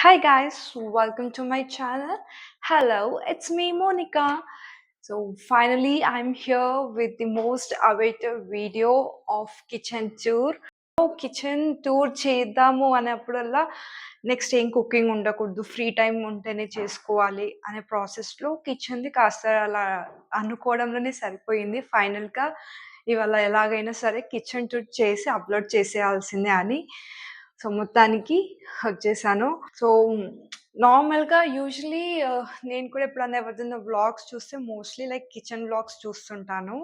Hi guys, welcome to my channel. Hello, it's me Monica. So finally I'm here with the most awaited video of kitchen tour. Kitchen tour చేద్దాము అనేప్పుడల్లా next ఏం cooking ఉండకూడదు, free time ఉంటేనే చేసుకోవాలి అనే ప్రాసెస్లో కిచెన్ది కాస్త అలా అనుకోవడంలోనే సరిపోయింది. ఫైనల్గా ఇవాళ ఎలాగైనా సరే కిచెన్ టూర్ చేసి అప్లోడ్ చేసేయాల్సిందే అని సో మొత్తానికి వచ్చేసాను. సో నార్మల్‌గా యూజువల్లీ నేను కూడా ఎప్పుడన్నా ఎవరిదైనా వ్లాగ్స్ చూస్తే మోస్ట్‌లీ లైక్ కిచెన్ వ్లాగ్స్ చూస్తుంటాను.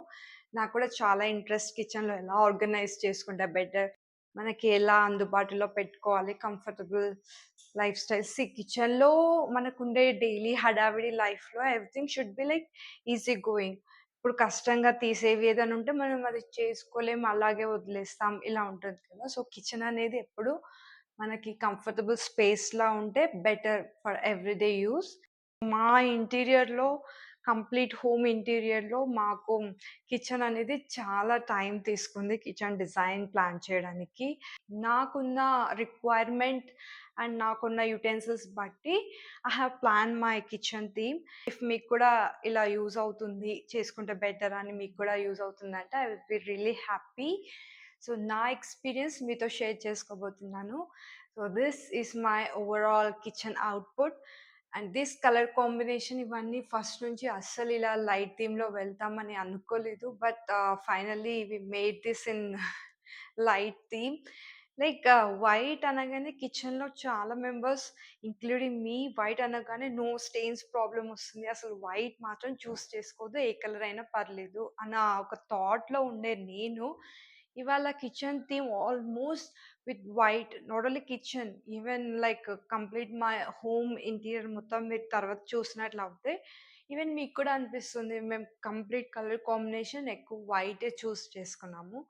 నాకు కూడా చాలా ఇంట్రెస్ట్ కిచెన్‌లో ఎలా ఆర్గనైజ్ చేసుకుంటే బెటర్, మనకి ఎలా అందుబాటులో పెట్టుకోవాలి, కంఫర్టబుల్ లైఫ్ స్టైల్. కిచెన్‌లో మనకుండే డైలీ హడావిడి లైఫ్‌లో everything should be like easy going. ఇప్పుడు కష్టంగా తీసేవి ఏదైనా ఉంటే మనం అది చేసుకోలేం, అలాగే వదిలేస్తాం. ఇలా ఉంటుంది కదా! సో, కిచెన్ అనేది ఎప్పుడు మనకి కంఫర్టబుల్ స్పేస్‌లా ఉంటే బెటర్ ఫర్ ఎవ్రీడే యూజ్. మా ఇంటీరియర్‌లో కంప్లీట్ హోమ్ ఇంటీరియర్‌లో మాకు కిచెన్ అనేది చాలా టైం తీసుకుంది. కిచెన్ డిజైన్ ప్లాన్ చేయడానికి. నాకున్న రిక్వైర్మెంట్ అండ్ నాకున్న యుటెన్సిల్స్ బట్టి I have plan my kitchen theme. If మీకు కూడా ఇలా యూజ్ అవుతుంది, చేసుకుంటే బెటర్ అని మీకు కూడా యూజ్ అవుతుందంటే I will be really happy. So, నా ఎక్స్‌పీరియన్స్ మీతో షేర్ చేసుకోబోతున్నాను. So, this is my overall kitchen output. And this colour combination ఇవన్నీ ఫస్ట్ నుంచి అస్సలు ఇలా లైట్ థీమ్‌లో వెళ్తామని అనుకోలేదు. But finally we made this in light theme. Like white అనగానే కిచెన్‌లో చాలా మెంబర్స్ ఇంక్లూడింగ్ మీ వైట్ అనగానే నో స్టెయిన్స్ ప్రాబ్లమ్ వస్తుంది. అసలు వైట్ మాత్రం చూస్ చేసుకోవద్దు. ఏ కలర్ అయినా పర్లేదు అన్న ఒక థాట్‌లో ఉండే నేను ఇవాళ kitchen theme almost with white, not only kitchen, even like complete my home interior మొత్తం మీరు తర్వాత చూసినట్లయితే ఈవెన్ మీకు కూడా అనిపిస్తుంది మేము కంప్లీట్ కలర్ కాంబినేషన్ ఎక్కువ వైటే చూస్ చేసుకున్నాము.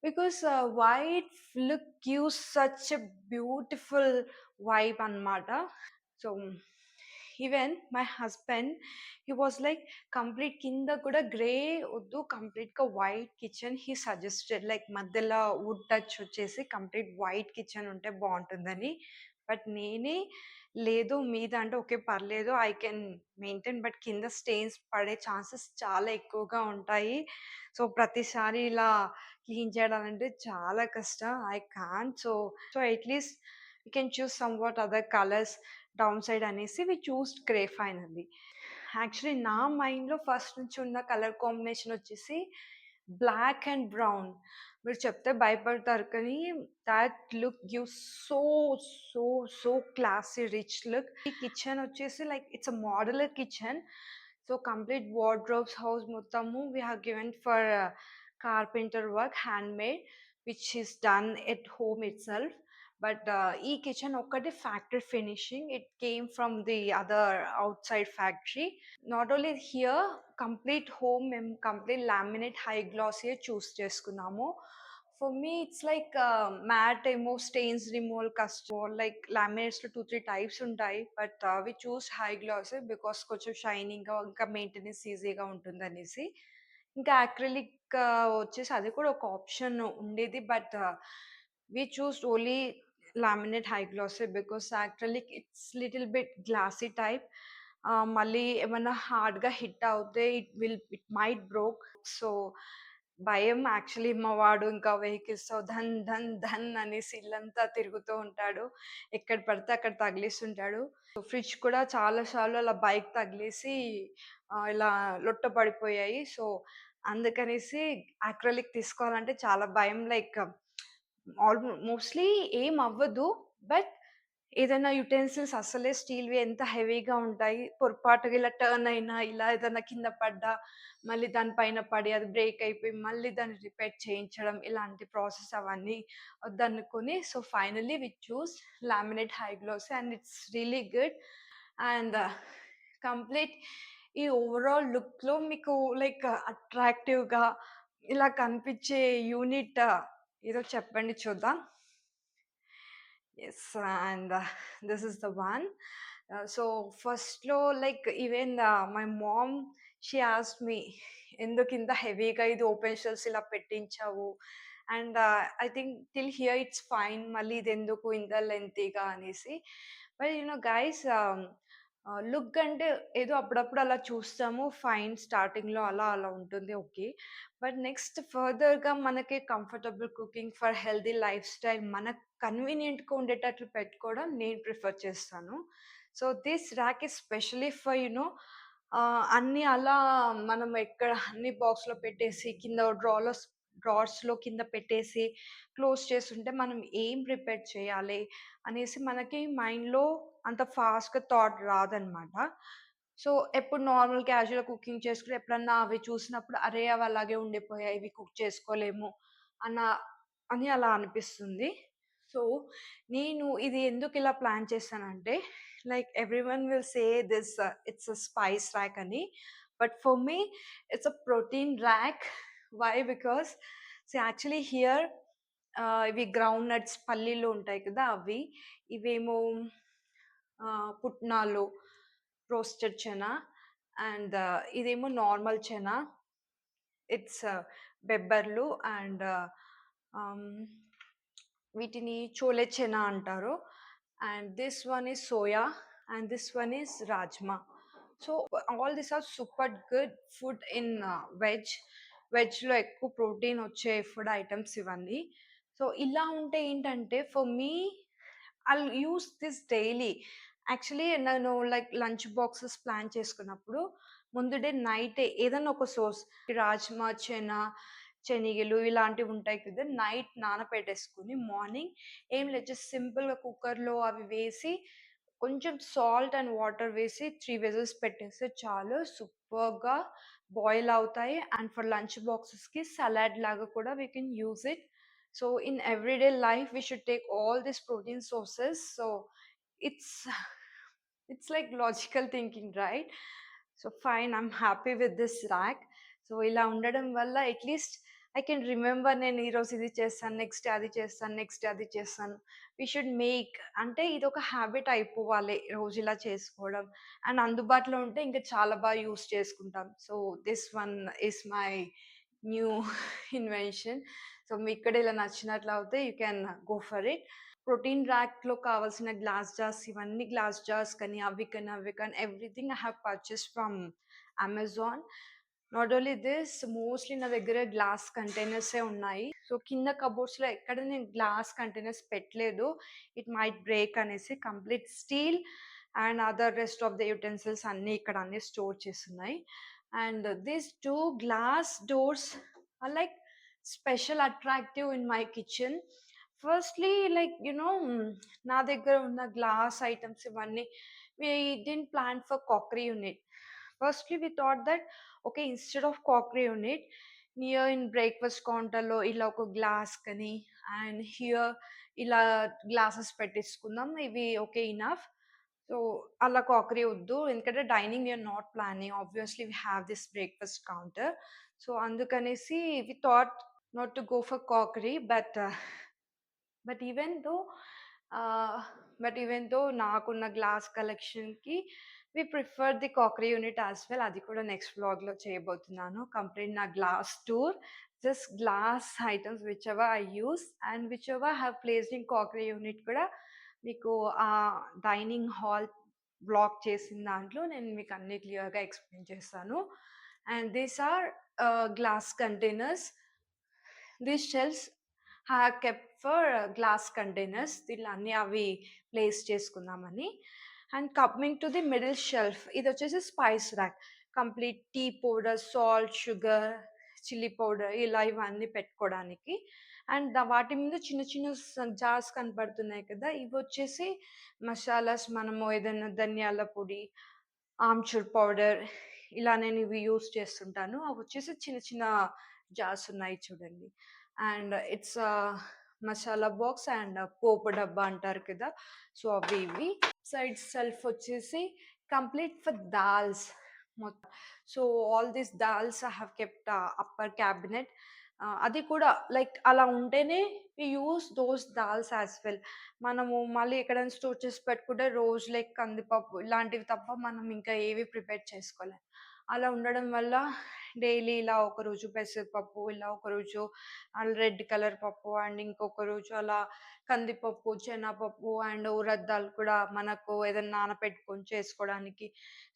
Because white look gives such a beautiful vibe అన్నమాట. So even my husband he was like complete కింద కూడా గ్రే వద్దు, కంప్లీట్‌గా white kitchen he suggested. Like మధ్యలో వుడ్ టచ్ వచ్చేసి కంప్లీట్ వైట్ కిచెన్ ఉంటే బావుంటుందని. బట్ నేనే లేదు మీద అంటే ఓకే పర్లేదు ఐ కెన్ మెయింటైన్, బట్ కింద స్టెయిన్స్ పడే ఛాన్సెస్ చాలా ఎక్కువగా ఉంటాయి. సో, ప్రతిసారి ఇలా క్లీన్ చేయడాలంటే చాలా కష్టం. I can't. So at least we can choose somewhat other colours down side అనేసి we chose grey finally. Actually నా మైండ్‌లో ఫస్ట్ నుంచి ఉన్న కలర్ కాంబినేషన్ వచ్చేసి బ్లాక్ అండ్ బ్రౌన్. మీరు చెప్తే భయపడతారు కానీ that look gives so, so, so classy rich look. ఈ కిచెన్ వచ్చేసి like it's a modular kitchen. So, complete wardrobes house మొత్తము we have given for carpenter work handmade which is done at home itself. But ఈ kitchen ఒక్కటి factory finishing. It came from the other outside factory. Not only here complete home మేము complete laminate high గ్లాసీయే choose చేసుకున్నాము. For me it's like matte ఏమో stains removal కష్టం. Like లామినేట్స్‌లో 2, 3 types ఉంటాయి. But we choose high గ్లాసే because కొంచెం షైనింగ్‌గా ఇంకా మెయింటెనెన్స్ ఈజీగా ఉంటుందనేసి. ఇంకా అక్రిలిక్ వచ్చేసి అది కూడా ఒక ఆప్షన్ ఉండేది. But we chosed only laminate high గ్లాసే because acrylic it's little bit glossy type. మళ్ళీ ఏమన్నా హార్డ్‌గా హిట్ అవుతే ఇట్ మైట్ బ్రోక్. సో, భయం యాక్చువల్లీ మా వాడు ఇంకా వెహికల్స్‌తో ధన్, ధన్, ధన్ అనేసి ఇల్లంతా తిరుగుతూ ఉంటాడు. ఎక్కడ పడితే అక్కడ తగిలిస్తుంటాడు. ఫ్రిడ్జ్ కూడా చాలా సార్లు అలా బైక్ తగిలేసి ఇలా లొట్ట పడిపోయాయి. సో, అందుకనేసి అక్రిలిక్ తీసుకోవాలంటే చాలా భయం. లైక్ మోస్ట్‌లీ ఏం అవ్వదు. బట్ ఏదైనా యుటెన్సిల్స్ అస్సలే స్టీల్‌వి ఎంత హెవీగా ఉంటాయి. పొరపాటుగా ఇలా టర్న్ అయినా, ఇలా ఏదైనా కింద పడ్డా, మళ్ళీ దాని పైన పడి అది బ్రేక్ అయిపోయి, మళ్ళీ దాన్ని రిపేర్ చేయించడం, ఇలాంటి ప్రాసెస్ అవన్నీ వద్దనుకుని so, finally we choose laminate high glossy and it's really good. And complete ఈ ఓవరాల్ లుక్‌లో మీకు లైక్ అట్రాక్టివ్‌గా ఇలా కనిపించే యూనిట్ ఏదో చెప్పండి చూద్దాం. Yes, and this is the one. So firstలో like even my mom she asked me ఎందుకు ఇంత హెవీగా ఇది ఓపెన్ షెల్ఫ్స్ ఇలా పెట్టించావు and I think till here it's fine. మళ్ళీ ఇదెందుకు ఇంత లెంతీగా అనేసి. బట్ గైస్, లుక్ అంటే ఏదో అప్పుడప్పుడు అలా చూస్తాము. ఫైన్, స్టార్టింగ్‌లో అలా అలా ఉంటుంది, ఓకే. బట్ నెక్స్ట్ ఫర్దర్‌గా మనకి comfortable cooking for healthy life style మనకు కన్వీనియంట్‌గా ఉండేటట్లు పెట్టుకోవడం నేను ప్రిఫర్ చేస్తాను. So this rack is specially for అన్నీ అలా మనం ఎక్కడ అన్ని బాక్స్‌లో పెట్టేసి కింద డ్రావర్స్‌లో కింద పెట్టేసి క్లోజ్ చేసుంటే మనం ఏం ప్రిపేర్ చేయాలి అనేసి మనకి మైండ్‌లో అంత ఫాస్ట్‌గా థాట్ రాదనమాట. సో ఎప్పుడు నార్మల్ క్యాజువల్ కుకింగ్ చేసుకుంటే ఎప్పుడన్నా అవి చూసినప్పుడు అరే! అవి అలాగే ఉండిపోయాయి. ఇవి కుక్ చేసుకోలేము అన్న అని అలా అనిపిస్తుంది. సో నేను ఇది ఎందుకిలా ప్లాన్ చేశానంటే, like everyone will say this it's a spice rack అని. But for me it's a protein rack. Why? Because actually here ఇవి గ్రౌండ్ నట్స్ పల్లీలు ఉంటాయి కదా! అవి. ఇవేమో పుట్నాలు, రోస్టెడ్ చనా అండ్ ఇదేమో నార్మల్ చనా. ఇట్స్ బెబ్బర్లు అండ్ ఆహ్, వీటిని చోలే చనా అంటారు. And this one is soya and this one is rajma. So all these are super good food in veg. వెజ్‌లో ఎక్కువ ప్రోటీన్ వచ్చే ఫుడ్ ఐటెమ్స్ ఇవన్నీ. సో ఇలా ఉంటే ఏంటంటే for me I'll use this daily. Actually నేను లైక్ లంచ్ బాక్సెస్ ప్లాన్ చేసుకున్నప్పుడు ముందు డే నైటే ఏదన్నా ఒక సోర్స్, రాజ్మా, శనిగలు ఇలాంటివి ఉంటాయి కదా! నైట్ నానపెట్టేసుకొని మార్నింగ్ ఏం లేదు, జస్ట్ సింపుల్‌గా కుక్కర్‌లో అవి వేసి కొంచెం సాల్ట్ అండ్ వాటర్ వేసి 3 విజిల్స్ పెట్టేస్తే చాలు. సూపర్‌గా బాయిల్ అవుతాయి. అండ్ ఫర్ లంచ్ బాక్సెస్‌కి సలాడ్ లాగా కూడా we can use it. So in everyday life we should take all these protein sources. So it's it's like logical thinking, right? So fine, I'm happy with this rack. So ఇలా ఉండడం వల్ల at least I can remember నేను ఈరోజు ఇది చేస్తాను, next day అది చేస్తాను, next day అది చేస్తాను. వి షుడ్ మేక్ అంటే ఇదొక హ్యాబిట్ అయిపోవాలి రోజు ఇలా చేసుకోవడం. అండ్ అందుబాటులో ఉంటే ఇంకా చాలా బాగా యూజ్ చేసుకుంటాం. So this one is my new invention. So మీకు కూడా ఇలా నచ్చినట్లయితే you can go for it. Protein ర్యాక్‌లో కావాల్సిన గ్లాస్ జార్స్, ఇవన్నీ గ్లాస్ జార్స్ కానీ, అవి కానీ everything I have purchased from Amazon. Not only this, mostly నా దగ్గర గ్లాస్ కంటైనర్సే ఉన్నాయి. సో కింద కబోర్డ్స్‌లో ఎక్కడ నేను గ్లాస్ కంటైనర్స్ పెట్టలేదు. ఇట్ మైట్ బ్రేక్ అనేసి complete steel and other rest of the utensils అన్నీ ఇక్కడ అన్నీ స్టోర్ చేసున్నాయి. And these 2 glass doors are like special attractive in my kitchen. Firstly like నా దగ్గర ఉన్న గ్లాస్ ఐటెమ్స్ ఇవన్నీ we didn't plan for crockery unit. Firstly, we thought that okay, instead of crockery unit, near in breakfast counter లో ఇలా ఒక glass కని and here ఇలా glasses పెట్టేసుకుందాం. ఇవి ఓకే ఇనఫ్. సో అలా క్రాకరీ వద్దు. ఎందుకంటే dining we are not planning. Obviously we have this breakfast counter. So అందుకనేసి we thought not to go for crockery. But even though నాకున్న గ్లాస్ కలెక్షన్‌కి we prefer the crockery unit as well. అది కూడా next వ్లాగ్‌లో చేయబోతున్నాను. Complete నా glass tour. Just glass items whichever I use and whichever I have placed in crockery unit కూడా మీకు dining hall vlog చేసిన దాంట్లో నేను మీకు అన్నీ క్లియర్‌గా ఎక్స్‌ప్లెయిన్ చేస్తాను. And these are glass containers. These shelves kept for glass containers. దీంట్లో అన్నీ అవి ప్లేస్ చేసుకుందామని. And coming to the middle shelf, ఇదొచ్చేసి spice rack. Complete tea powder, salt, sugar, chilli powder ఇలా ఇవన్నీ పెట్టుకోవడానికి. అండ్ వాటి మీద చిన్న చిన్న జార్స్ కనపడుతున్నాయి కదా! ఇవొచ్చేసి మసాలాస్, మనము ఏదైనా ధనియాల పొడి, ఆమ్చూర్ పౌడర్ ఇలా నేను ఇవి యూజ్ చేస్తుంటాను. అవొచ్చేసి చిన్న చిన్న జార్స్ ఉన్నాయి చూడండి. And it's masala box and పోపు డబ్బా అంటారు కదా! సో అవి ఇవి. సైడ్ సెల్ఫ్ వచ్చేసి కంప్లీట్ ఫర్ దాల్స్ మొత్తం. So all these dals I have kept upper cabinet. అది కూడా లైక్ అలా ఉంటేనే we use those dals as well. మనము మళ్ళీ ఎక్కడైనా స్టోర్ చేసి పెట్టుకుంటే రోజు లైక్ కందిపప్పు ఇలాంటివి తప్ప మనం ఇంకా ఏవి ప్రిపేర్ చేసుకోలేం. అలా ఉండడం వల్ల డైలీ ఇలా ఒకరోజు పెసరపప్పు, ఇలా ఒకరోజు రెడ్ కలర్ పప్పు అండ్ ఇంకొక రోజు అలా కందిపప్పు, శనగపప్పు అండ్ ఉరద్ దాల్ కూడా మనకు ఏదైనా నానపెట్టుకొని చేసుకోవడానికి.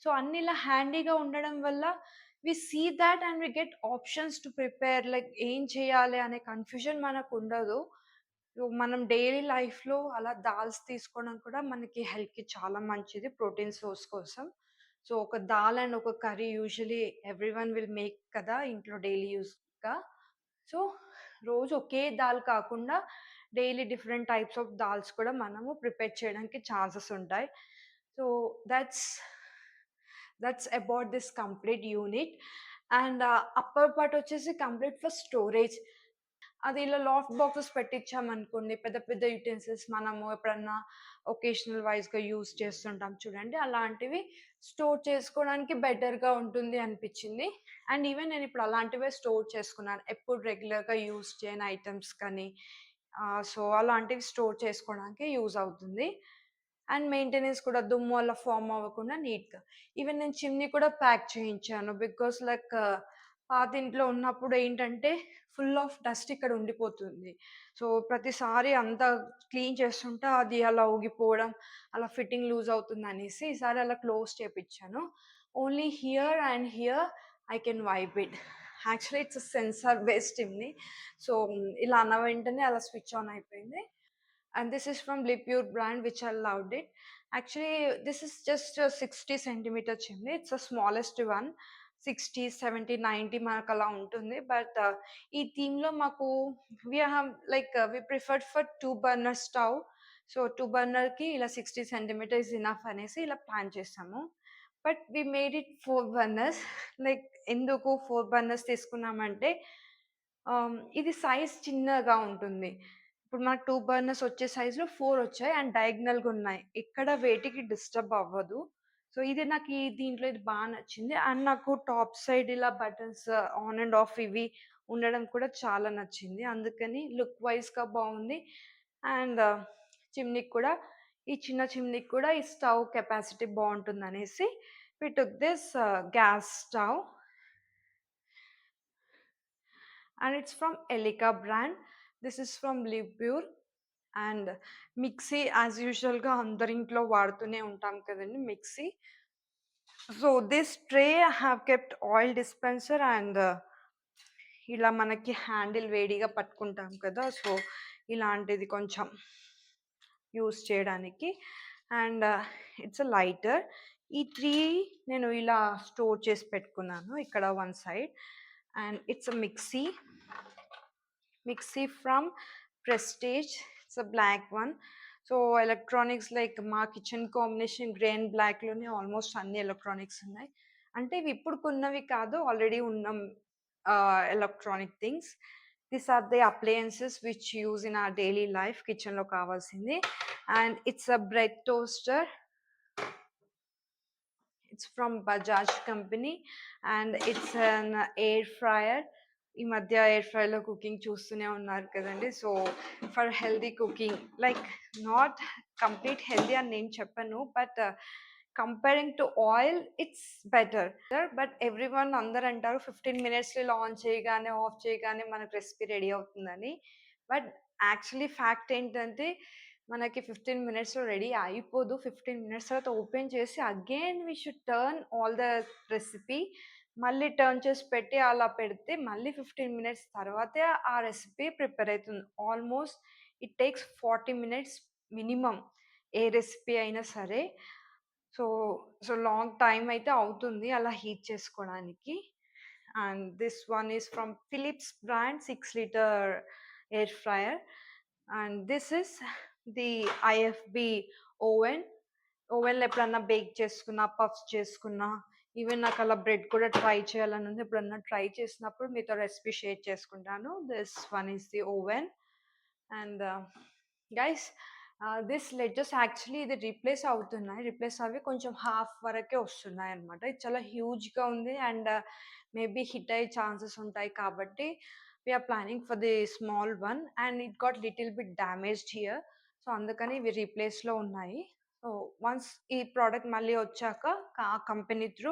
సో, అన్నీ ఇలా హ్యాండీగా ఉండడం వల్ల we see that and we get options to prepare like ఏం చేయాలి అనే కన్‌ఫ్యూజన్ మనకుండదు. సో, మనం డైలీ లైఫ్‌లో అలా దాల్స్ తీసుకోవడం కూడా మనకి హెల్త్‌కి చాలా మంచిది ప్రోటీన్ సోర్స్ కోసం. సో, ఒక దాల్ అండ్ ఒక curry usually everyone will make కదా! ఇంట్లో డైలీ యూజ్‌గా. సో, రోజు ఒకే దాల్ కాకుండా daily different types of dals కూడా మనము ప్రిపేర్ చేయడానికి ఛాన్సెస్ ఉంటాయి. So, that's that's about this complete unit. And upper part వచ్చేసి కంప్లీట్ ఫర్ స్టోరేజ్. అది ఇలా లాఫ్ట్ బాక్సెస్ పెట్టించామనుకోండి, పెద్ద పెద్ద యుటెన్సిల్స్ మనము ఎప్పుడన్నా ఒకేషనల్ వైస్‌గా యూజ్ చేస్తుంటాం చూడండి. అలాంటివి స్టోర్ చేసుకోవడానికి బెటర్‌గా ఉంటుంది అనిపిచ్చింది. అండ్ ఈవెన్ నేనిప్పుడు అలాంటివే స్టోర్ చేసుకున్నాను. ఎప్పుడు రెగ్యులర్‌గా యూజ్ చేయని ఐటెమ్స్ కానీ సో, అలాంటివి స్టోర్ చేసుకోవడానికి యూజ్ అవుతుంది. అండ్ మెయింటెనెన్స్ కూడా దుమ్ము అలా ఫార్మ్ అవ్వకుండా నీట్‌గా. ఈవెన్ నేను చిమ్నీ కూడా ప్యాక్ చేయించాను. బికాస్ లైక్ పాతింట్లో ఉన్నప్పుడు ఏంటంటే ఫుల్ ఆఫ్ డస్ట్ ఇక్కడ ఉండిపోతుంది. సో, ప్రతిసారి అంతా క్లీన్ చేస్తుంటే అది అలా ఊగిపోవడం, అలా ఫిట్టింగ్ లూజ్ అవుతుందనేసి ఈసారి అలా క్లోజ్ చేపిచ్చాను. Only here and here I can wipe it. Actually it's a sensor based chimney. So, ఇలా అన్న వెంటనే అలా స్విచ్ ఆన్ అయిపోయింది. And this is from Lipure brand, which I loved it. Actually, this is just a 60 centimeter chimney. It's the smallest one. 60, 70, 90 మనకలా ఉంటుంది. But ఈ థీమ్‌లో మాకు we preferred for 2 burner stove. So, 2 బర్నర్‌కి ఇలా 60 సెంటీమీటర్ ఈస్ ఇనఫ్ అనేసి ఇలా plan చేసాము. But we made it 4 burners. Like ఎందుకు 4 బర్నర్స్ తీసుకున్నామంటే ఇది సైజ్ చిన్నగా ఉంటుంది. ఇప్పుడు మనకు 2 బర్నర్స్ వచ్చే సైజ్‌లో 4 వచ్చాయి అండ్ డయాగ్నల్‌గా ఉన్నాయి. ఎక్కడ వేటికి డిస్టర్బ్ అవ్వదు. సో, ఇది నాకు దీంట్లో ఇది బా నచ్చింది. అండ్ నాకు టాప్ సైడ్ ఇలా బటన్స్ ఆన్ అండ్ ఆఫ్ ఇవి ఉండడం కూడా చాలా నచ్చింది. అందుకని లుక్ వైస్‌గా బావుంది. అండ్ చిమ్నీకి కూడా ఈ చిన్న చిమ్నీకి కూడా ఈ స్టవ్ కెపాసిటీ బావుంటుందనేసి we took this gas stove. And it's from Elica brand. This is from Livpure. And mixie as యూజువల్‌గా అందరింట్లో వాడుతూనే ఉంటాం కదండీ mixie. So, this tray I have kept oil dispenser and ఇలా మనకి హ్యాండిల్ వేడిగా పట్టుకుంటాం కదా! సో, ఇలాంటిది కొంచెం యూజ్ చేయడానికి. And it's a lighter. ఈ 3 నేను ఇలా స్టోర్ చేసి పెట్టుకున్నాను ఇక్కడ one side. And it's a mixie from Prestige. It's a black one. So, electronics like మా కిచెన్ కాంబినేషన్ గ్రే అండ్ బ్లాక్‌లోనే ఆల్మోస్ట్ అన్ని ఎలక్ట్రానిక్స్ ఉన్నాయి. అంటే ఇవి ఇప్పుడు కొన్నవి కాదు. ఆల్రెడీ ఉన్న electronic things. These are the appliances which use in our daily life కిచెన్‌లో కావాల్సింది. And it's a bread toaster. It's from Bajaj company and it's an air fryer. ఈ మధ్య ఎయిర్ ఫ్రైలో కుకింగ్ చూస్తూనే ఉన్నారు కదండీ! So, for healthy cooking like not complete healthy అని నేను చెప్పను. But comparing to oil it's better. But everyone అందరంటారు 15 మినిట్స్‌లో ఇలా ఆన్ చేయగానే, ఆఫ్ చేయగానే మనకు రెసిపీ రెడీ అవుతుందని. బట్ యాక్చువల్లీ ఫ్యాక్ట్ ఏంటంటే మనకి 15 మినిట్స్‌లో రెడీ అయిపోదు. 15 మినిట్స్ తర్వాత ఓపెన్ చేసి again we should turn all the recipe. మళ్ళీ టర్న్ చేసి పెట్టి అలా పెడితే మళ్ళీ 15 మినిట్స్ తర్వాతే ఆ రెసిపీ ప్రిపేర్ అయితుంది. Almost it takes 40 minutes minimum ఏ రెసిపీ అయినా సరే. సో, లాంగ్ టైమ్ అయితే అవుతుంది అలా హీట్ చేసుకోవడానికి. And this one is from Philips brand 6 litre air fryer. And this is the IFB oven. ఓవెన్‌లో ఎప్పుడన్నా బేక్ చేసుకున్నా, పఫ్స్ చేసుకున్నా, ఈవెన్ నాకు అలా బ్రెడ్ కూడా ట్రై చేయాలని ఉంది. ఎప్పుడన్నా ట్రై చేసినప్పుడు మీతో రెసిపీ షేర్ చేసుకుంటాను. This one is the oven. And guys this ledges actually ఇది రీప్లేస్ అవుతున్నాయి. రీప్లేస్ అవి కొంచెం హాఫ్ వరకే వస్తున్నాయన్నమాట. ఇది చాలా హ్యూజ్‌గా ఉంది అండ్ మేబీ హిట్ అయ్యే ఛాన్సెస్ ఉంటాయి కాబట్టి we are planning for the small one and it got little bit damaged here. So, అందుకని ఇవి రీప్లేస్‌లో ఉన్నాయి. సో, వన్స్ ఈ ప్రొడక్ట్ మళ్ళీ వచ్చాక ఆ కంపెనీ త్రూ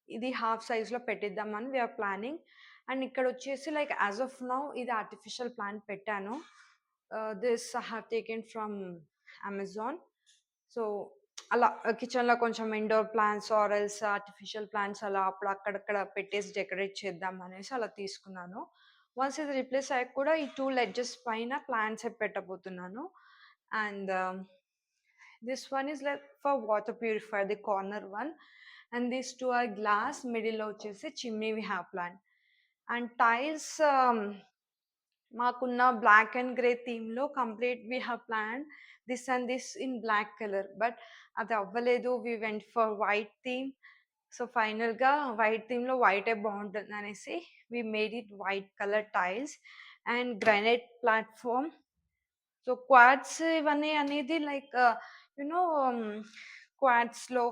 ఇది హాఫ్ సైజ్‌లో పెట్టిద్దామని వి ఆర్ ప్లానింగ్. అండ్ ఇక్కడొచ్చేసి లైక్ యాస్ ఆఫ్ నౌ ఇది ఆర్టిఫిషియల్ ప్లాంట్ పెట్టాను. This I have taken from Amazon. So, అలా కిచెన్‌లో కొంచెం indoor plants or else artificial plants అలా అప్పుడు అక్కడక్కడ పెట్టేసి డెకరేట్ చేద్దాం అనేసి అలా తీసుకున్నాను. వన్స్ ఇది రిప్లేస్ అయ్యాక కూడా ఈ 2 లెడ్జెస్ పైన ప్లాంట్సే పెట్టబోతున్నాను. And this one is like for water purifier, the corner one. And these two are glass, middle లో వచ్చేసి chimney we have planned. And tiles, మాకున్న బ్లాక్ అండ్ గ్రే థీమ్‌లో complete we have planned this and this in black colour. But అది అవ్వలేదు. We went for white theme. So, ఫైనల్‌గా white థీమ్‌లో వైటే బావుంటుందనేసి we made it white colour tiles and granite platform. So, quartz ఇవన్నీ అనేది like you know క్వాడ్స్‌లో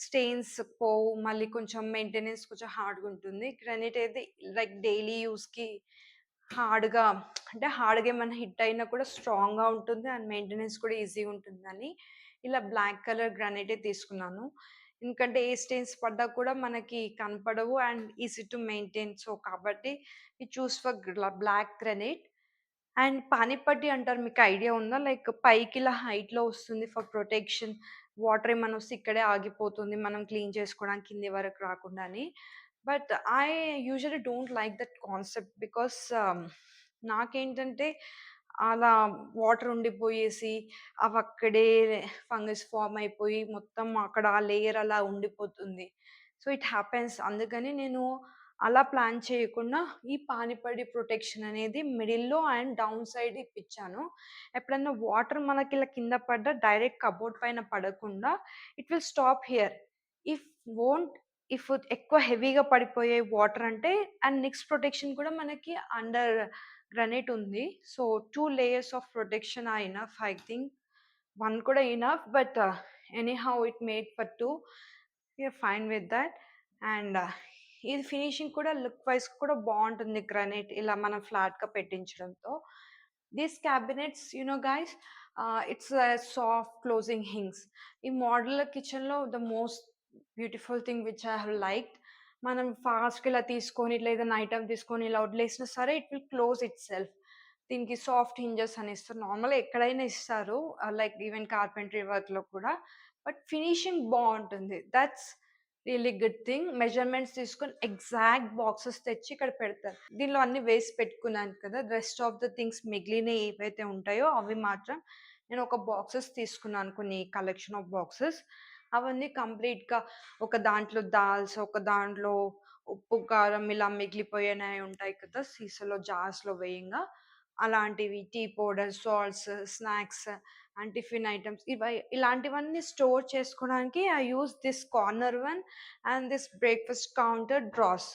stains పోవు. మళ్ళీ కొంచెం మెయింటెనెన్స్ కొంచెం హార్డ్‌గుంటుంది. గ్రానైట్ అయితే లైక్ డైలీ యూజ్‌కి హార్డ్‌గా అంటే హార్డ్‌గా ఏమన్నా హిట్ అయినా కూడా స్ట్రాంగ్‌గా ఉంటుంది. అండ్ మెయింటెనెన్స్ కూడా ఈజీగా ఉంటుందని ఇలా బ్లాక్ కలర్ గ్రానైటే తీసుకున్నాను. ఎందుకంటే ఏ స్టెయిన్స్ పడ్డా కూడా మనకి కనపడవు and easy to maintain. So, కాబట్టి we choose for black granite. And పానిపట్టి అంటారు. మీకు ఐడియా ఉందా? లైక్ పైకి ఇలా హైట్‌లో వస్తుంది ఫర్ ప్రొటెక్షన్. వాటర్ ఏమన్నా వస్తే ఇక్కడే ఆగిపోతుంది. మనం క్లీన్ చేసుకోవడానికి కింది వరకు రాకుండా అని. But I usually don't like that concept because నాకేంటంటే అలా వాటర్ ఉండిపోయేసి అవక్కడే ఫంగస్ ఫార్మ్ అయిపోయి మొత్తం అక్కడ ఆ లేయర్ అలా ఉండిపోతుంది. So, it happens. అందుకని నేను అలా ప్లాన్ చేయకుండా ఈ పానిపడి ప్రొటెక్షన్ అనేది మిడిల్‌లో అండ్ డౌన్ సైడ్ ఇప్పించాను. ఎప్పుడన్నా వాటర్ మనకి ఇలా కింద పడ్డా డైరెక్ట్ కబోర్డ్ పైన పడకుండా it will stop here. If won't if ఎక్కువ హెవీగా పడిపోయే వాటర్ అంటే అండ్ నెక్స్ట్ ప్రొటెక్షన్ కూడా మనకి అండర్ గ్రానైట్ ఉంది. So, 2 layers of protection are enough I think. 1 కూడా enough but anyhow it made for 2. We are fine with that. And ఇది finishing కూడా లుక్ వైస్ కూడా బావుంటుంది గ్రానైట్ ఇలా మనం ఫ్లాట్‌గా పెట్టించడంతో. These cabinets you know guys it's soft closing hinges. ఈ మోడ్యులర్ కిచెన్‌లో the most beautiful thing which I have liked. మనం ఫాస్ట్‌గా ఇలా తీసుకొని ఇట్లా ఏదైనా ఐటెమ్ తీసుకొని ఇలా వదిలేసినా సరే ఇట్ విల్ క్లోజ్ ఇట్‌సెల్ఫ్. దీనికి సాఫ్ట్ హింజెస్ అని ఇస్తారు. నార్మల్‌గా ఎక్కడైనా ఇస్తారు. లైక్ ఈవెన్ కార్పెంటరీ వర్క్‌లో కూడా. బట్ ఫినిషింగ్ బావుంటుంది. That's really good thing. Measurements తీసుకొని ఎగ్జాక్ట్ బాక్సెస్ తెచ్చి ఇక్కడ పెడతారు. దీనిలో అన్నీ వేసి పెట్టుకున్నాను కదా! రెస్ట్ ఆఫ్ ద థింగ్స్ మిగిలినయి ఏవైతే ఉంటాయో అవి మాత్రం నేను ఒక బాక్సెస్ తీసుకున్నాను. కొన్ని కలెక్షన్ ఆఫ్ బాక్సెస్. అవన్నీ కంప్లీట్‌గా ఒక దాంట్లో దాల్స్, ఒక దాంట్లో ఉప్పు, కారం ఇలా మిగిలిపోయినయి ఉంటాయి కదా! సీసాలో, జార్స్‌లో వేయంగా. అలాంటివి tea powder, salts, snacks and tiffin items ఇలాంటివన్నీ స్టోర్ చేసుకోవడానికి I use this corner one and this breakfast counter drawers.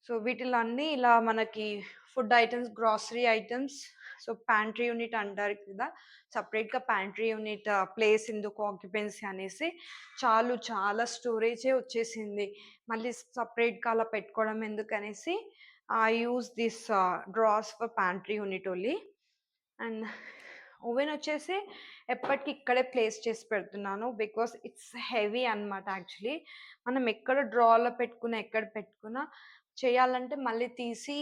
So, వీటిలో అన్నీ ఇలా మనకి food items, grocery items. So, pantry unit అంటారు కదా! సెపరేట్‌గా ప్యాంట్రీ యూనిట్ ప్లేస్ ఎందుకు ఆక్యుపెన్సీ అనేసి చాలా స్టోరేజే వచ్చేసింది. మళ్ళీ సెపరేట్‌గా అలా పెట్టుకోవడం ఎందుకనేసి I use this drawers for pantry unit only. And oven వచ్చేసి ఎప్పటికి ఇక్కడే ప్లేస్ చేసి పెడుతున్నాను. బికాస్ ఇట్స్ హెవీ అనమాట యాక్చువల్లీ. మనం ఎక్కడ డ్రాలో పెట్టుకున్నా, ఎక్కడ పెట్టుకున్నా చేయాలంటే మళ్ళీ తీసి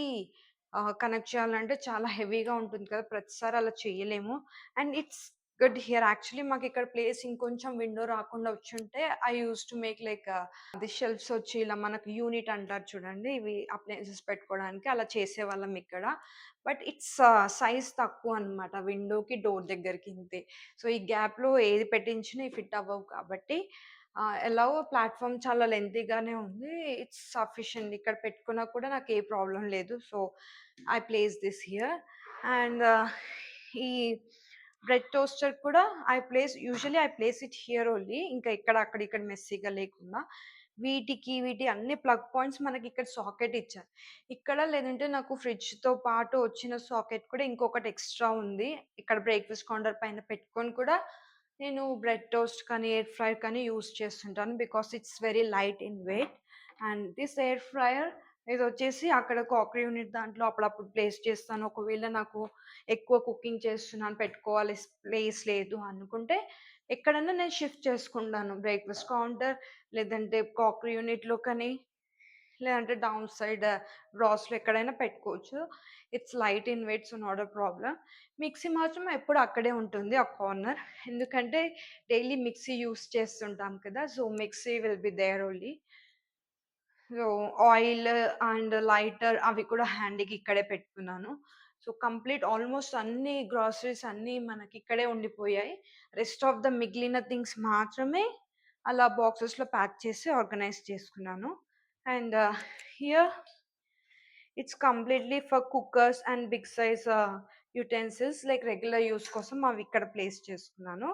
కనెక్ట్ చేయాలంటే చాలా హెవీగా ఉంటుంది కదా! ప్రతిసారి అలా చేయలేము. And it's good here actually మాకిక్కడ ప్లేస్ ఇంకొంచెం విండో రాకుండా వచ్చుంటే I used to make like అది షెల్ఫ్స్ వచ్చి ఇలా మనకు యూనిట్ అంటారు చూడండి. ఇవి అప్లయెన్సెస్ పెట్టుకోవడానికి అలా చేసేవాళ్ళం ఇక్కడ. బట్ ఇట్స్ సైజ్ తక్కువనమాట. విండోకి, డోర్ దగ్గరికి ఇంతే. సో, ఈ గ్యాప్‌లో ఏది పెట్టించినా ఇవి ఫిట్ అవ్వవు కాబట్టి ఎలాగో ప్లాట్‌ఫార్మ్ చాలా లెంతీగానే ఉంది. It's sufficient. ఇక్కడ పెట్టుకున్నా కూడా నాకు ఏ ప్రాబ్లమ్ లేదు. So, I place this here. And ఈ బ్రెడ్ టోస్టర్ కూడా I place it here only. ఇంకా ఇక్కడ, అక్కడ, ఇక్కడ మెస్సీగా లేకుండా. వీటి అన్ని ప్లగ్ పాయింట్స్ మనకిక్కడ సాకెట్ ఇచ్చారు. ఇక్కడ లేదంటే నాకు ఫ్రిడ్జ్‌తో పాటు వచ్చిన సాకెట్ కూడా ఇంకొకటి ఎక్స్‌ట్రా ఉంది. ఇక్కడ బ్రేక్‌ఫాస్ట్ కౌంటర్ పైన పెట్టుకొని కూడా నేను బ్రెడ్ టోస్ట్ కానీ, ఎయిర్ ఫ్రైయర్ కానీ యూజ్ చేస్తుంటాను. Because it's very light in weight. And this air fryer ఇదొచ్చేసి అక్కడ కాకరీ యూనిట్ దాంట్లో అప్పుడప్పుడు ప్లేస్ చేస్తాను. ఒకవేళ నాకు ఎక్కువ కుకింగ్ చేస్తున్నాను, పెట్టుకోవాలి ప్లేస్ లేదు అనుకుంటే ఎక్కడన్నా నేను షిఫ్ట్ చేసుకుంటాను. బ్రేక్‌ఫాస్ట్ కౌంటర్ లేదంటే కాకరీ యూనిట్‌లో కానీ లేదంటే డౌన్ సైడ్ డ్రాస్‌లో ఎక్కడైనా పెట్టుకోవచ్చు. It's light in wait so not a problem. Mixie మాత్రం ఎప్పుడు అక్కడే ఉంటుంది ఆ కార్నర్. ఎందుకంటే డైలీ మిక్సీ యూజ్ చేస్తుంటాం కదా! So mixie will be there only. So, oil and lighter అవి కూడా హ్యాండీకి ఇక్కడే పెట్టుకున్నాను. సో, కంప్లీట్ ఆల్మోస్ట్ అన్ని గ్రాసరీస్ అన్నీ మనకిక్కడే ఉండిపోయాయి. రెస్ట్ ఆఫ్ ద మిగిలిన థింగ్స్ మాత్రమే అలా బాక్సెస్‌లో ప్యాక్ చేసి ఆర్గనైజ్ చేసుకున్నాను. And here it's completely for cookers and big size utensils like regular use కోసం అవి ఇక్కడ ప్లేస్ చేసుకున్నాను.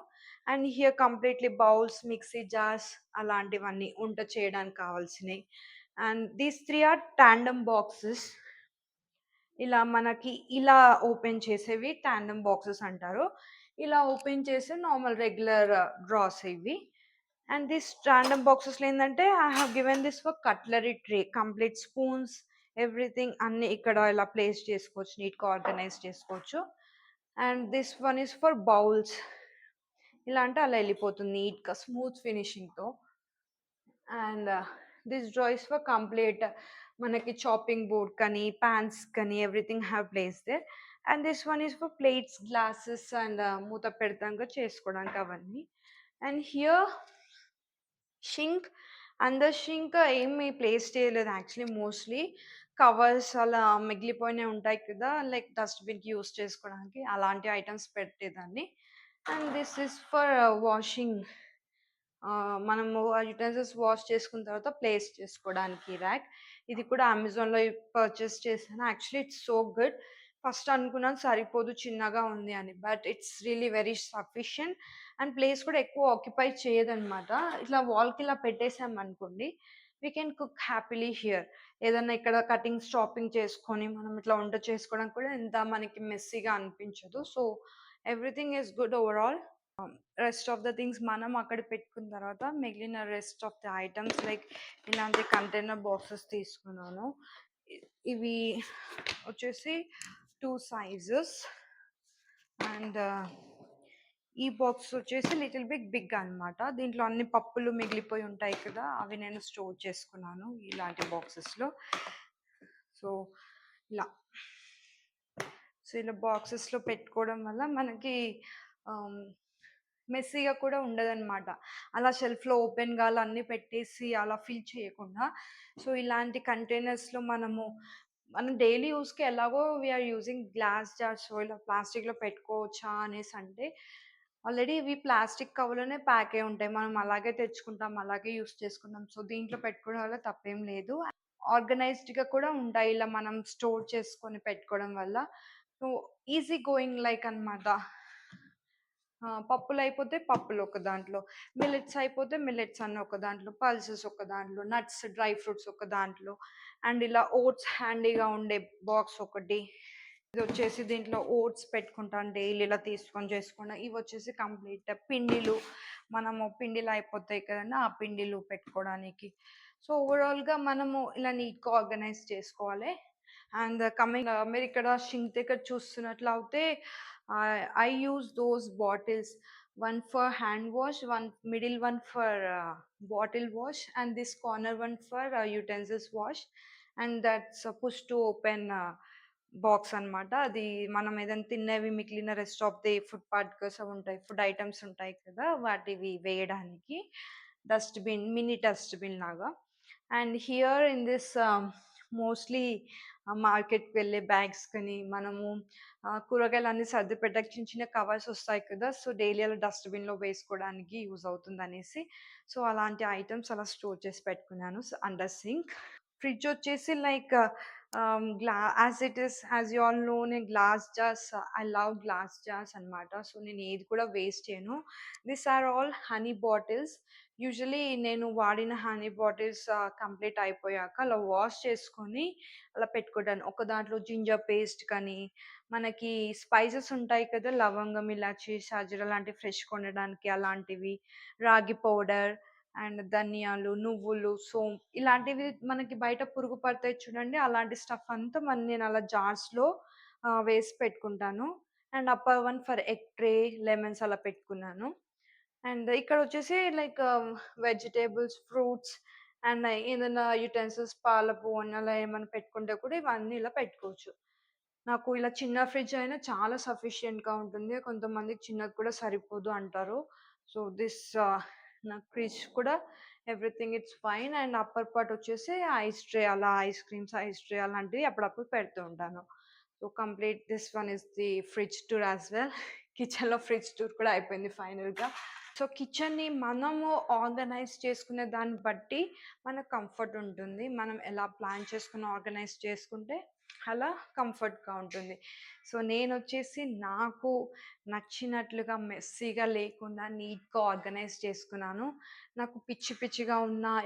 And here completely bowls, mixie jars అలాంటివన్నీ వంట చేయడానికి కావాల్సినయి. And these 3 are tandem boxes. ఇలా మనకి ఇలా ఓపెన్ చేసేవి టాండెమ్ బాక్సెస్ అంటారు. ఇలా ఓపెన్ చేసే నార్మల్ రెగ్యులర్ డ్రాస్ ఇవి. అండ్ దిస్ టాండెమ్ బాక్సెస్‌లో ఏందంటే I have given this for cutlery tray. Complete spoons everything అన్నీ ఇక్కడ ఇలా ప్లేస్ చేసుకోవచ్చు. నీట్‌గా ఆర్గనైజ్ చేసుకోవచ్చు. And this one is for bowls. ఇలా అంటే అలా ఎళ్ళిపోతుంది నీట్‌గా స్మూత్ ఫినిషింగ్‌తో. And this drawer is for complete మనకి చాపింగ్ బోర్డ్ కానీ, పాన్స్ కానీ everything have place there. And this one is for plates, glasses and మూత పెడతాంగా చేసుకోవడానికి అవన్నీ. And here sink. Under sink ఏమి ప్లేస్ చేయలేదు యాక్చువల్లీ మోస్ట్‌లీ. కవర్స్ అలా మిగిలిపోయినయి ఉంటాయి కదా! లైక్ డస్ట్‌బిన్‌కి యూజ్ చేసుకోవడానికి అలాంటి ఐటెమ్స్ పెట్టేదాన్ని. And this is for washing. మనము ఆ యుటెన్సిల్స్ వాష్ చేసుకున్న తర్వాత ప్లేస్ చేసుకోవడానికి ర్యాక్. ఇది కూడా అమెజాన్‌లో పర్చేస్ చేశాను. Actually it's so good. First అనుకున్నాను సరిపోదు చిన్నగా ఉంది అని. But it's really very sufficient and place కూడా ఎక్కువ ఆక్యుపై చేయదనమాట. ఇట్లా వాల్‌కి ఇలా పెట్టేసామనుకోండి, we can cook happily here. ఏదన్నా ఇక్కడ కటింగ్స్, చాపింగ్ చేసుకొని మనం ఇట్లా వంట చేసుకోవడానికి కూడా ఎంత మనకి మెస్సీగా అనిపించదు. So, everything is good overall. Rest of the things మనం అక్కడ పెట్టుకున్న తర్వాత మిగిలిన rest of the items like ఇలాంటి కంటైనర్ బాక్సెస్ తీసుకున్నాను. ఇవి వచ్చేసి 2 సైజెస్. అండ్ ఈ బాక్స్ వచ్చేసి లిటిల్ బిట్ బిగ్ అనమాట. దీంట్లో అన్ని పప్పులు మిగిలిపోయి ఉంటాయి కదా! అవి నేను స్టోర్ చేసుకున్నాను ఇలాంటి బాక్సెస్‌లో. సో, ఇలా. సో, ఇలా బాక్సెస్‌లో పెట్టుకోవడం వల్ల మనకి ఆహ్, మెస్సీగా కూడా ఉండదనమాట. అలా షెల్ఫ్‌లో ఓపెన్‌గా అలా అన్నీ పెట్టేసి అలా ఫిల్ చేయకుండా, సో, ఇలాంటి కంటైనర్స్‌లో మనం డైలీ యూజ్‌కి ఎలాగో we are using glass jars. So, ఇలా ప్లాస్టిక్‌లో పెట్టుకోవచ్చా అనేసంటే, ఆల్రెడీ ఇవి ప్లాస్టిక్ కవర్‌లోనే ప్యాక్ అయ్యి ఉంటాయి. మనం అలాగే తెచ్చుకుంటాం, అలాగే యూజ్ చేసుకుంటాం. సో, దీంట్లో పెట్టుకోవడం వల్ల తప్పేం లేదు. ఆర్గనైజ్డ్‌గా కూడా ఉంటాయి. ఇలా మనం స్టోర్ చేసుకొని పెట్టుకోవడం వల్ల. సో, ఈజీ గోయింగ్ లైక్ అనమాట. పప్పులయిపోతే పప్పులు ఒక దాంట్లో, మిల్లెట్స్ అయిపోతే మిల్లెట్స్ అన్ని ఒక దాంట్లో, పల్సెస్ ఒక దాంట్లో, నట్స్, డ్రై ఫ్రూట్స్ ఒక దాంట్లో, అండ్ ఇలా ఓట్స్ హ్యాండీగా ఉండే బాక్స్ ఒకటి. ఇదొచ్చేసి దీంట్లో ఓట్స్ పెట్టుకుంటాను డైలీ ఇలా తీసుకొని చేసుకున్న. ఇవొచ్చేసి కంప్లీట్ పిండిలు. మనము పిండిలు అయిపోతాయి కదండీ! ఆ పిండిలు పెట్టుకోవడానికి. సో, ఓవరాల్‌గా మనము ఇలా నీట్‌గా ఆర్గనైజ్ చేసుకోవాలి. అండ్ కమింగ్ మీరిక్కడ సింక్ దగ్గర చూస్తున్నట్లయితే I use those bottles. One for hand wash, one middle one for bottle wash, and this corner one for utensils wash. And that's push to open box అనమాట. అది మనం ఏదైనా తిన్నవి మిగిలిన rest of the food particles అవి ఉంటాయి. Food items ఉంటాయి కదా! వాటివి వేయడానికి డస్ట్‌బిన్, మినీ డస్ట్‌బిన్ లాగా. And here in this mostly మార్కెట్‌కి వెళ్ళే బ్యాగ్స్ కానీ, మనము కూరగాయలన్నీ సర్ది పెట్టక చిన్న చిన్న కవర్స్ వస్తాయి కదా! సో, డైలీ అలా డస్ట్‌బిన్‌లో వేసుకోవడానికి యూజ్ అవుతుందనేసి, సో, అలాంటి ఐటెమ్స్ అలా స్టోర్ చేసి పెట్టుకున్నాను అండర్ సింక్. ఫ్రిడ్జ్ వచ్చేసి like as it is as you all know నేను glass jars I love glass jars అనమాట. సో, నేను ఏది కూడా వేస్ట్ చేయను. This are all honey bottles. Usually నేను వాడిన హనీ బాటిల్స్ కంప్లీట్ అయిపోయాక అలా వాష్ చేసుకొని అలా పెట్టుకుంటాను. ఒక దాంట్లో జింజర్ పేస్ట్ కానీ, మనకి స్పైసెస్ ఉంటాయి కదా! లవంగం, ఇలాచి, షాజీరా లాంటివి ఫ్రెష్‌గా ఉండడానికి అలాంటివి, రాగి పౌడర్ అండ్ ధనియాలు, నువ్వులు, సోంపు ఇలాంటివి మనకి బయట పురుగు పడతాయి చూడండి. అలాంటి స్టఫ్ అంతా నేను అలా జార్స్‌లో వేసి పెట్టుకుంటాను. And upper one for egg tray, lemons అలా పెట్టుకున్నాను. అండ్ ఇక్కడొచ్చేసి లైక్ వెజిటబుల్స్, ఫ్రూట్స్ అండ్ ఏదైనా యుటెన్సిల్స్ పాలపు అలా ఏమైనా పెట్టుకుంటే కూడా ఇవన్నీ ఇలా పెట్టుకోవచ్చు. నాకు ఇలా చిన్న ఫ్రిడ్జ్ అయినా చాలా సఫిషియెంట్‌గా ఉంటుంది. కొంతమందికి చిన్నది కూడా సరిపోదు అంటారు. సో, నాకు ఫ్రిడ్జ్ కూడా everything it's fine. And upper part వచ్చేసి ఐస్ ట్రే అలా ఐస్ క్రీమ్స్, ఐస్ ట్రే అలాంటివి అప్పుడప్పుడు పెడుతూ ఉంటాను. So, complete this one is the fridge tour as well. కిచెన్‌లో ఫ్రిడ్జ్ టూర్ కూడా అయిపోయింది ఫైనల్‌గా. సో, కిచెన్‌ని మనము ఆర్గనైజ్ చేసుకునే దాన్ని బట్టి మనకు కంఫర్ట్ ఉంటుంది. మనం ఎలా ప్లాన్ చేసుకొని ఆర్గనైజ్ చేసుకుంటే అలా కంఫర్ట్‌గా ఉంటుంది. సో, నేనొచ్చేసి నాకు నచ్చినట్లుగా మెస్సీగా లేకుండా నీట్‌గా ఆర్గనైజ్ చేసుకున్నాను. నాకు పిచ్చి పిచ్చిగా ఉన్నా,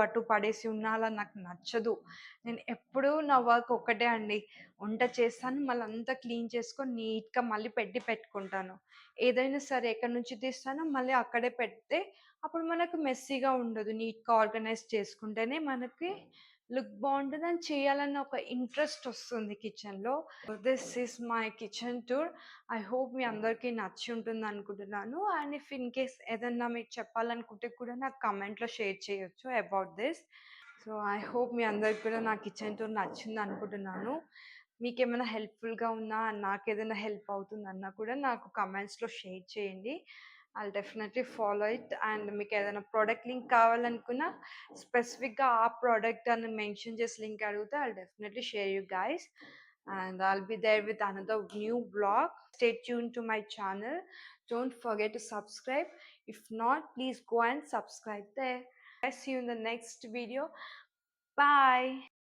అటు పడేసి ఉన్నా అలా నాకు నచ్చదు. నేను ఎప్పుడూ నా వర్క్ ఒక్కటే అండి. వంట చేస్తాను. మళ్ళీ అంతా క్లీన్ చేసుకొని నీట్‌గా మళ్ళీ పెట్టుకుంటాను. ఏదైనా సరే ఎక్కడి నుంచి తీస్తానో మళ్ళీ అక్కడే పెడితే అప్పుడు మనకు మెస్సీగా ఉండదు. నీట్‌గా ఆర్గనైజ్ చేసుకుంటేనే మనకి లుక్ బావుంటది. అండ్ చేయాలన్న ఒక ఇంట్రెస్ట్ ఒస్తుంది కిచెన్‌లో. This is my kitchen tour. I hope మీ అందరికీ నచ్చి ఉంటుందనుకుంటున్నాను. అండ్ ఇఫ్ ఇన్ కేస్ ఏదన్నా మీరు చెప్పాలనుకుంటే కూడా నాకు కామెంట్‌లో షేర్ చేయొచ్చు about this. So, I hope మీ అందరికి కూడా నా కిచెన్ టూర్ నచ్చిందనుకుంటున్నాను. మీకేమైనా హెల్ప్‌ఫుల్‌గా ఉన్నా, నాకేదైనా హెల్ప్ అవుతుందన్నా కూడా నాకు కామెంట్స్‌లో షేర్ చేయండి. I'll definitely follow it. And మీకేదైనా ప్రొడక్ట్ లింక్ కావాలనుకున్నా, స్పెసిఫిక్‌గా ఆ ప్రొడక్ట్ అని మెన్షన్ చేసి లింక్ అడిగితే I'll definitely share you guys. And I'll be there with another new vlog. Stay tuned to my channel. Don't forget to subscribe. If not, please go and subscribe there. I see you in the next video. Bye.